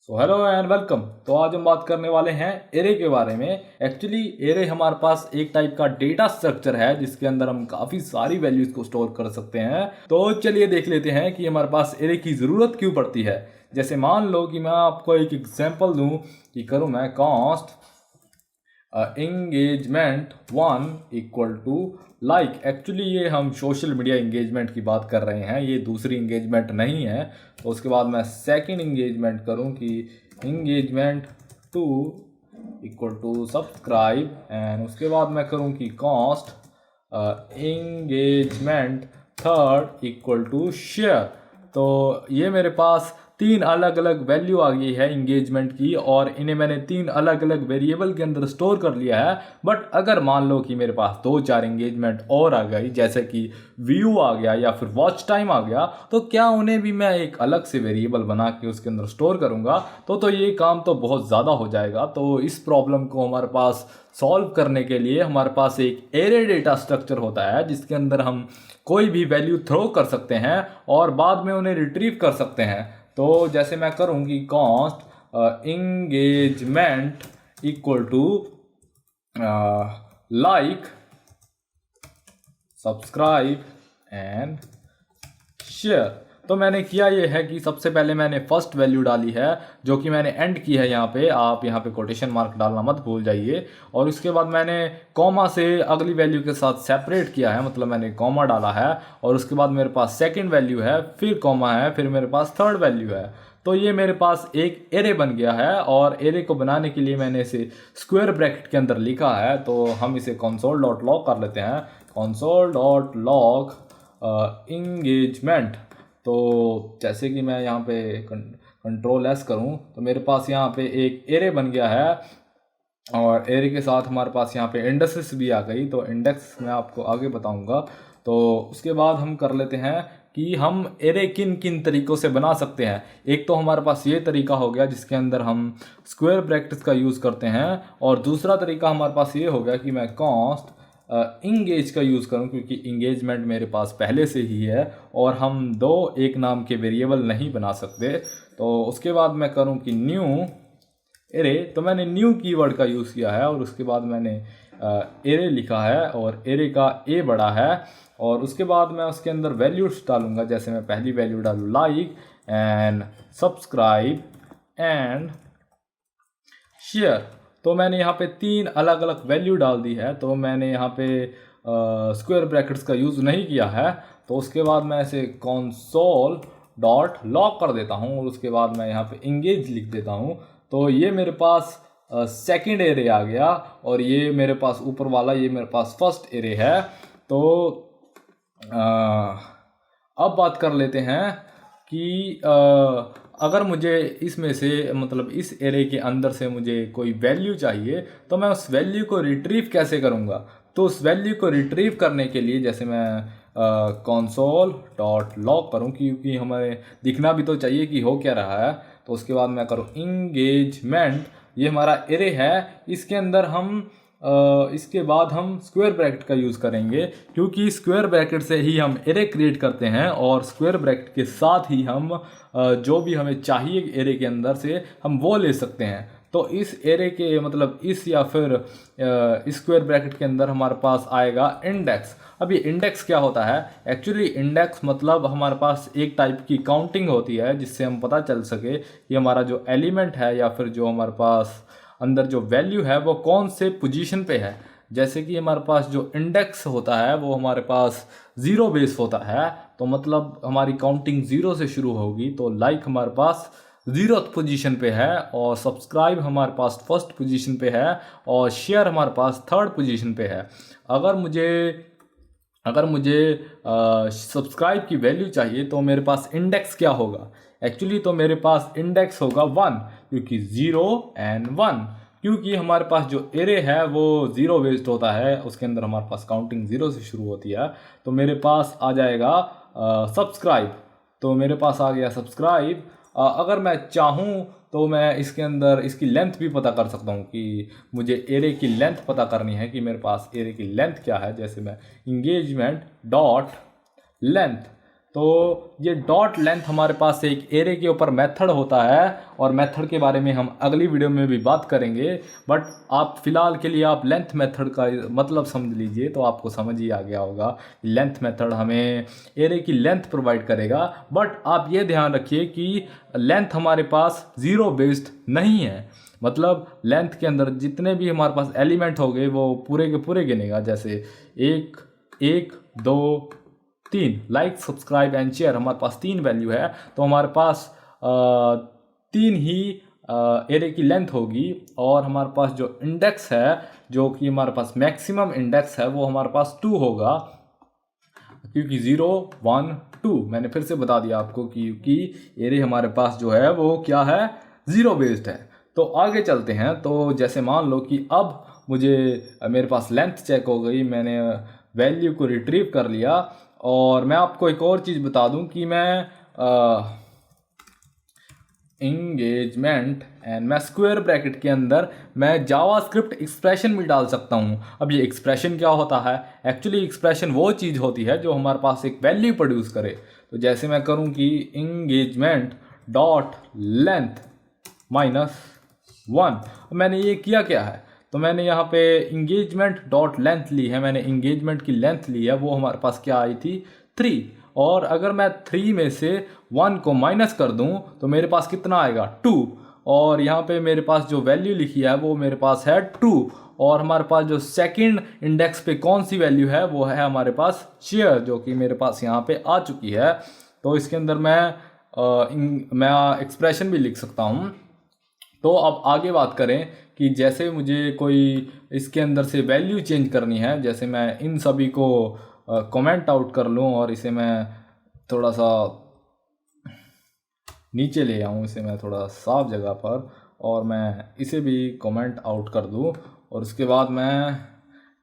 So hello and welcome. तो आज हम बात करने वाले हैं एरे के बारे में। एक्चुअली एरे हमारे पास एक टाइप का डेटा स्ट्रक्चर है जिसके अंदर हम काफ़ी सारी वैल्यूज़ को स्टोर कर सकते हैं। तो चलिए देख लेते हैं कि हमारे पास एरे की ज़रूरत क्यों पड़ती है। जैसे मान लो कि मैं आपको एक एग्जांपल दूं कि करूं मैं cost engagement 1 equal to like. Actually ये हम सोशल मीडिया एंगेजमेंट की बात कर रहे हैं, ये दूसरी एंगेजमेंट नहीं है। तो उसके बाद मैं सेकंड एंगेजमेंट करूं कि engagement 2 equal to subscribe and उसके बाद मैं करूं कि cost engagement third equal to share. तो ये मेरे पास तीन अलग अलग वैल्यू आ गई है इंगेजमेंट की और इन्हें मैंने तीन अलग अलग वेरिएबल के अंदर स्टोर कर लिया है। बट अगर मान लो कि मेरे पास दो चार इंगेजमेंट और आ गई, जैसे कि व्यू आ गया या फिर वॉच टाइम आ गया, तो क्या उन्हें भी मैं एक अलग से वेरिएबल बना के उसके अंदर स्टोर करूंगा तो ये काम तो बहुत ज़्यादा हो जाएगा। तो इस प्रॉब्लम को हमारे पास सॉल्व करने के लिए हमारे पास एक एरे डेटा स्ट्रक्चर होता है जिसके अंदर हम कोई भी वैल्यू थ्रो कर सकते हैं और बाद में उन्हें रिट्रीव कर सकते हैं। तो जैसे मैं करूँगी cost engagement equal to like subscribe and share. तो मैंने किया ये है कि सबसे पहले मैंने फर्स्ट वैल्यू डाली है जो कि मैंने एंड की है यहाँ पे। आप यहाँ पे कोटेशन मार्क डालना मत भूल जाइए। और उसके बाद मैंने कॉमा से अगली वैल्यू के साथ सेपरेट किया है, मतलब मैंने कॉमा डाला है और उसके बाद मेरे पास सेकंड वैल्यू है, फिर कॉमा है, फिर मेरे पास थर्ड वैल्यू है। तो ये मेरे पास एक एरे बन गया है और एरे को बनाने के लिए मैंने इसे स्क्वायर ब्रैकेट के अंदर लिखा है। तो हम इसे console.log कर लेते हैं। console.log engagement. तो जैसे कि मैं यहाँ पे कंट्रोल एस करूँ तो मेरे पास यहाँ पे एक एरे बन गया है और एरे के साथ हमारे पास यहाँ पे इंडेक्सेस भी आ गई। तो इंडेक्स मैं आपको आगे बताऊँगा। तो उसके बाद हम कर लेते हैं कि हम एरे किन किन तरीक़ों से बना सकते हैं। एक तो हमारे पास ये तरीका हो गया जिसके अंदर हम स्क्वायर ब्रैकेट्स का यूज़ करते हैं और दूसरा तरीका हमारे पास ये हो गया कि मैं कॉस्ट इंगेज का यूज़ करूं क्योंकि इंगेजमेंट मेरे पास पहले से ही है और हम दो एक नाम के वेरिएबल नहीं बना सकते। तो उसके बाद मैं करूं कि न्यू एरे। तो मैंने न्यू कीवर्ड का यूज़ किया है और उसके बाद मैंने एरे लिखा है और एरे का ए बड़ा है और उसके बाद मैं उसके अंदर वैल्यूज डालूंगा। जैसे मैं पहली वैल्यू डालूँ like and subscribe and share. तो मैंने यहाँ पे तीन अलग अलग वैल्यू डाल दी है। तो मैंने यहाँ पे स्क्वायर ब्रैकेट्स का यूज़ नहीं किया है। तो उसके बाद मैं इसे console.log कर देता हूँ और उसके बाद मैं यहाँ पे इंगेज लिख देता हूँ। तो ये मेरे पास सेकंड एरे आ गया और ये मेरे पास ऊपर वाला ये मेरे पास फर्स्ट एरे है। तो अब बात कर लेते हैं कि अगर मुझे इसमें से मतलब इस एरे के अंदर से मुझे कोई वैल्यू चाहिए तो मैं उस वैल्यू को रिट्रीव कैसे करूँगा। तो उस वैल्यू को रिट्रीव करने के लिए जैसे मैं console.log करूँ क्योंकि हमें दिखना भी तो चाहिए कि हो क्या रहा है। तो उसके बाद मैं करूँ इंगेजमेंट, ये हमारा एरे है, इसके अंदर हम इसके बाद हम स्क्वायर ब्रैकेट का यूज़ करेंगे क्योंकि स्क्वायर ब्रैकेट से ही हम एरे क्रिएट करते हैं और स्क्वायर ब्रैकेट के साथ ही हम जो भी हमें चाहिए एरे के अंदर से हम वो ले सकते हैं। तो इस एरे के मतलब इस या फिर स्क्वायर ब्रैकेट के अंदर हमारे पास आएगा इंडेक्स। अब ये इंडेक्स क्या होता है? एक्चुअली इंडेक्स मतलब हमारे पास एक टाइप की काउंटिंग होती है जिससे हम पता चल सके कि हमारा जो एलिमेंट है या फिर जो हमारे पास अंदर जो वैल्यू है वो कौन से पोजीशन पे है। जैसे कि हमारे पास जो इंडेक्स होता है वो हमारे पास ज़ीरो बेस होता है, तो मतलब हमारी काउंटिंग ज़ीरो से शुरू होगी। तो लाइक हमारे पास 0th पोजीशन पे है और सब्सक्राइब हमारे पास फर्स्ट पोजीशन पे है और शेयर हमारे पास थर्ड पोजीशन पे है। अगर मुझे सब्सक्राइब की वैल्यू चाहिए तो मेरे पास इंडेक्स क्या होगा? एक्चुअली तो मेरे पास इंडेक्स होगा 1 क्योंकि 0 एंड 1, क्योंकि हमारे पास जो एरे है वो ज़ीरो बेस्ड होता है, उसके अंदर हमारे पास काउंटिंग 0 से शुरू होती है। तो मेरे पास आ जाएगा सब्सक्राइब। तो मेरे पास आ गया सब्सक्राइब। अगर मैं चाहूँ तो मैं इसके अंदर इसकी लेंथ भी पता कर सकता हूँ कि मुझे एरे की लेंथ पता करनी है कि मेरे पास एरे की लेंथ क्या है। जैसे मैं इंगेजमेंट डॉट लेंथ, तो ये डॉट लेंथ हमारे पास एक एरे के ऊपर मेथड होता है और मेथड के बारे में हम अगली वीडियो में भी बात करेंगे। बट आप फिलहाल के लिए आप लेंथ मेथड का मतलब समझ लीजिए तो आपको समझ ही आ गया होगा। लेंथ मेथड हमें एरे की लेंथ प्रोवाइड करेगा। बट आप ये ध्यान रखिए कि लेंथ हमारे पास ज़ीरो बेस्ड नहीं है। मतलब लेंथ के अंदर जितने भी हमारे पास एलिमेंट हो गए वो पूरे के पूरे गिनेगा। जैसे एक, एक, दो, तीन, लाइक, सब्सक्राइब एंड शेयर हमारे पास तीन वैल्यू है, तो हमारे पास तीन ही एरे की लेंथ होगी। और हमारे पास जो इंडेक्स है, जो कि हमारे पास मैक्सिमम इंडेक्स है, वो हमारे पास 2 होगा, क्योंकि 0, 1, 2 मैंने फिर से बता दिया आपको क्योंकि एरे हमारे पास जो है वो क्या है, ज़ीरो बेस्ड है। तो आगे चलते हैं। तो जैसे मान लो कि अब मुझे मेरे पास लेंथ चेक हो गई, मैंने वैल्यू को रिट्रीव कर लिया। और मैं आपको एक और चीज़ बता दूं कि मैं इंगेजमेंट एंड मैं स्क्वायर ब्रैकेट के अंदर मैं जावास्क्रिप्ट एक्सप्रेशन भी डाल सकता हूँ। अब ये एक्सप्रेशन क्या होता है? एक्चुअली एक्सप्रेशन वो चीज़ होती है जो हमारे पास एक वैल्यू प्रोड्यूस करे। तो जैसे मैं करूँ कि इंगेजमेंट डॉट लेंथ -1, मैंने ये किया क्या है, तो मैंने यहाँ पे इंगेजमेंट डॉट लेंथ ली है, मैंने इंगेजमेंट की लेंथ ली है, वो हमारे पास क्या आई थी, 3। और अगर मैं 3 में से 1 को माइनस कर दूं तो मेरे पास कितना आएगा, 2। और यहाँ पे मेरे पास जो वैल्यू लिखी है वो मेरे पास है 2। और हमारे पास जो सेकंड इंडेक्स पे कौन सी वैल्यू है, वो है हमारे पास शेयर, जो कि मेरे पास यहाँ पे आ चुकी है। तो इसके अंदर मैं एक्सप्रेशन भी लिख सकता हूँ। तो अब आगे बात करें कि जैसे मुझे कोई इसके अंदर से वैल्यू चेंज करनी है, जैसे मैं इन सभी को कमेंट आउट कर लूँ और इसे मैं थोड़ा सा नीचे ले आऊँ, इसे मैं थोड़ा साफ जगह पर, और मैं इसे भी कमेंट आउट कर दूँ। और उसके बाद मैं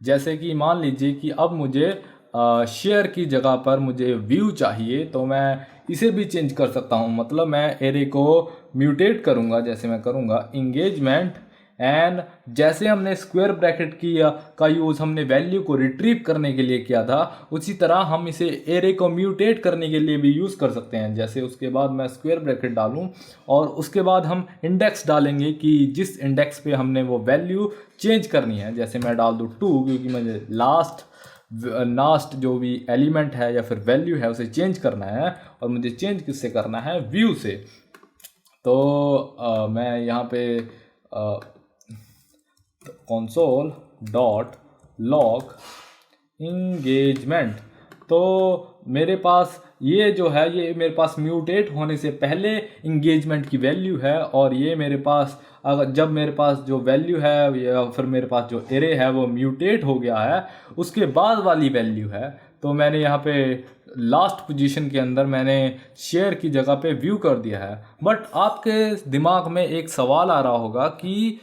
जैसे कि मान लीजिए कि अब मुझे शेयर की जगह पर मुझे व्यू चाहिए, तो मैं इसे भी चेंज कर सकता हूँ। मतलब मैं एरे को म्यूटेट करूँगा। जैसे मैं करूँगा इंगेजमेंट एंड जैसे हमने स्क्वायर ब्रैकेट का यूज़ हमने वैल्यू को रिट्रीव करने के लिए किया था, उसी तरह हम इसे एरे को म्यूटेट करने के लिए भी यूज़ कर सकते हैं। जैसे उसके बाद मैं स्क्वायर ब्रैकेट डालूं और उसके बाद हम इंडेक्स डालेंगे कि जिस इंडेक्स पे हमने वो वैल्यू चेंज करनी है। जैसे मैं डाल दूँ 2, क्योंकि मुझे लास्ट जो भी एलिमेंट है या फिर वैल्यू है उसे चेंज करना है, और मुझे चेंज किससे करना है, व्यू से। तो मैं यहाँ पे कंसोल डॉट लॉग इंगेजमेंट, तो मेरे पास ये जो है, ये मेरे पास म्यूटेट होने से पहले इंगेजमेंट की वैल्यू है। और ये मेरे पास अगर जब मेरे पास जो वैल्यू है या फिर मेरे पास जो एरे है वो म्यूटेट हो गया है, उसके बाद वाली वैल्यू है। तो मैंने यहाँ पे लास्ट पोजीशन के अंदर मैंने शेयर की जगह पे व्यू कर दिया है। बट आपके दिमाग में एक सवाल आ रहा होगा कि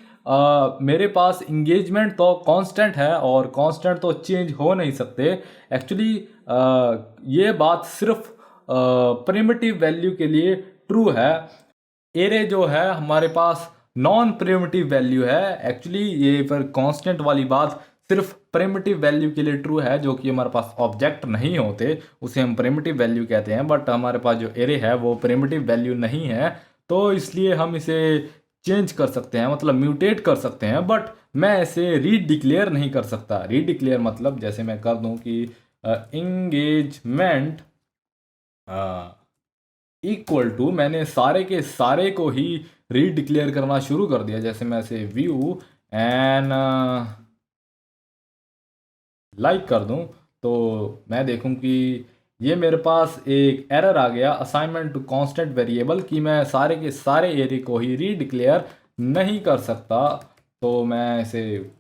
मेरे पास इंगेजमेंट तो कांस्टेंट है और कांस्टेंट तो चेंज हो नहीं सकते। एक्चुअली ये बात सिर्फ प्रिमिटिव वैल्यू के लिए ट्रू है। एरे जो है हमारे पास नॉन प्रिमिटिव वैल्यू है। एक्चुअली ये पर कांस्टेंट वाली बात सिर्फ प्रिमिटिव वैल्यू के लिए ट्रू है, जो कि हमारे पास ऑब्जेक्ट नहीं होते उसे हम प्रिमिटिव वैल्यू कहते हैं। बट हमारे पास जो एरे है वो प्रिमिटिव वैल्यू नहीं है, तो इसलिए हम इसे चेंज कर सकते हैं, मतलब म्यूटेट कर सकते हैं। बट मैं इसे रीडिक्लेयर नहीं कर सकता। रीडिक्लेयर मतलब जैसे मैं कर दूं कि इंगेजमेंट इक्वल टू, मैंने सारे के सारे को ही रीडिक्लेयर करना शुरू कर दिया। जैसे मैं इसे व्यू एंड लाइक कर दूं, तो मैं देखूं कि ये मेरे पास एक एरर आ गया, असाइनमेंट टू कांस्टेंट वेरिएबल, कि मैं सारे के सारे एरे को ही रीडिक्लेयर नहीं कर सकता। तो मैं इसे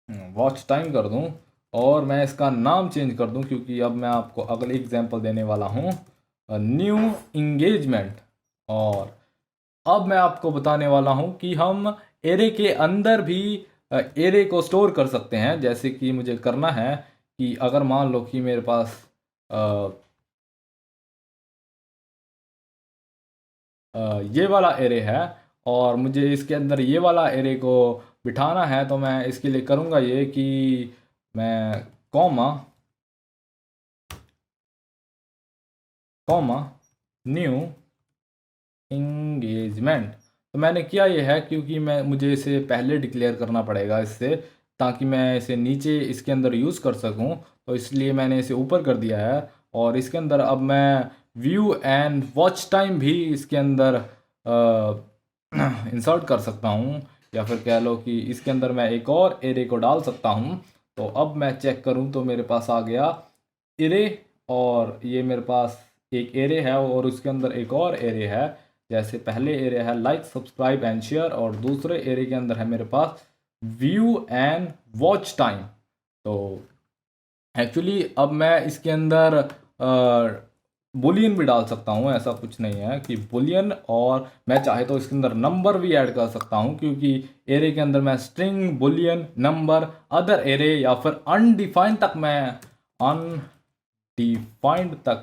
वॉच टाइम कर दूं और मैं इसका नाम चेंज कर दूं, क्योंकि अब मैं आपको अगले एग्जांपल देने वाला हूं, न्यू इंगेजमेंट। और अब मैं आपको बताने वाला हूं कि हम एरे के अंदर भी एरे को स्टोर कर सकते हैं। जैसे कि मुझे करना है कि अगर मान लो कि मेरे पास ये वाला एरे है और मुझे इसके अंदर ये वाला एरे को बिठाना है, तो मैं इसके लिए करूँगा ये कि मैं कॉमा कॉमा न्यू इंगेजमेंट। तो मैंने किया ये है क्योंकि मुझे इसे पहले डिक्लेयर करना पड़ेगा इससे, ताकि मैं इसे नीचे इसके अंदर यूज़ कर सकूं। तो इसलिए मैंने इसे ऊपर कर दिया है। और इसके अंदर अब मैं व्यू एंड वॉच टाइम भी इसके अंदर इंसर्ट कर सकता हूं, या फिर कह लो कि इसके अंदर मैं एक और एरे को डाल सकता हूं। तो अब मैं चेक करूं तो मेरे पास आ गया एरे, और ये मेरे पास एक एरे है और उसके अंदर एक और एरे है। जैसे पहले एरे है लाइक सब्सक्राइब एंड शेयर, और दूसरे एरे के अंदर है मेरे पास व्यू एंड वॉच टाइम। तो एक्चुअली अब मैं इसके अंदर बुलियन भी डाल सकता हूँ, ऐसा कुछ नहीं है कि बुलियन, और मैं चाहे तो इसके अंदर नंबर भी ऐड कर सकता हूँ, क्योंकि एरे के अंदर मैं string, Boolean, number, other array या फिर अनडिफाइंड तक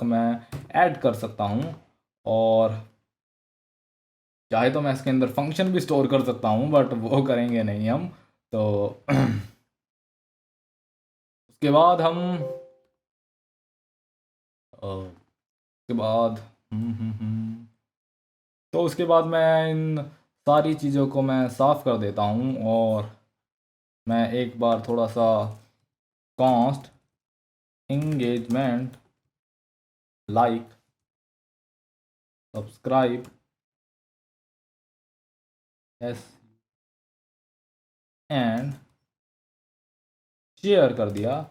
मैं ऐड कर सकता हूँ। और चाहे तो मैं इसके अंदर फंक्शन भी स्टोर कर सकता हूँ, बट वो करेंगे नहीं हम। तो उसके बाद हम उसके बाद तो उसके बाद मैं इन सारी चीज़ों को मैं साफ़ कर देता हूँ, और मैं एक बार थोड़ा सा const engagement like subscribe S and share कर दिया।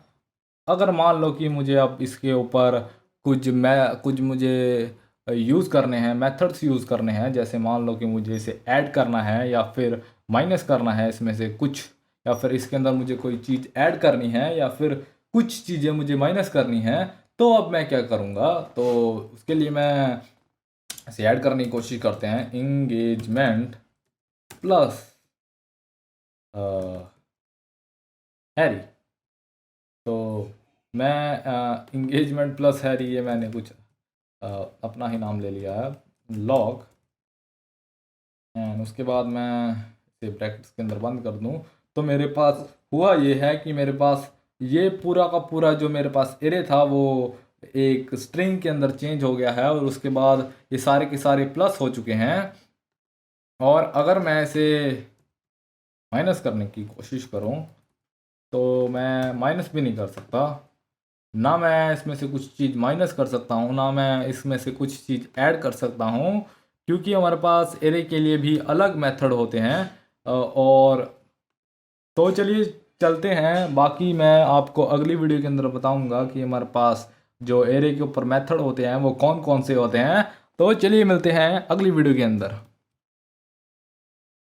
अगर मान लो कि मुझे अब इसके ऊपर कुछ मुझे यूज़ करने हैं, मेथड्स यूज़ करने हैं, जैसे मान लो कि मुझे इसे ऐड करना है या फिर माइनस करना है इसमें से कुछ, या फिर इसके अंदर मुझे कोई चीज़ ऐड करनी है या फिर कुछ चीज़ें मुझे माइनस करनी है, तो अब मैं क्या करूँगा। तो उसके लिए मैं इसे ऐड करने की कोशिश करते हैं, इंगेजमेंट प्लस हैरी। तो मैं इंगेजमेंट प्लस हैरी, ये मैंने कुछ अपना ही नाम ले लिया है, लॉग, एंड उसके बाद मैं इसे ब्रैकेट्स के अंदर बंद कर दूं। तो मेरे पास हुआ ये है कि मेरे पास ये पूरा का पूरा जो मेरे पास एरे था वो एक स्ट्रिंग के अंदर चेंज हो गया है, और उसके बाद ये सारे के सारे प्लस हो चुके हैं। और अगर मैं इसे माइनस करने की कोशिश करूं तो मैं माइनस भी नहीं कर सकता, ना मैं इसमें से कुछ चीज़ माइनस कर सकता हूँ, ना मैं इसमें से कुछ चीज़ ऐड कर सकता हूँ, क्योंकि हमारे पास एरे के लिए भी अलग मेथड होते हैं। और तो चलिए चलते हैं, बाकी मैं आपको अगली वीडियो के अंदर बताऊंगा कि हमारे पास जो एरे के ऊपर मेथड होते हैं वो कौन कौन से होते हैं। तो चलिए मिलते हैं अगली वीडियो के अंदर।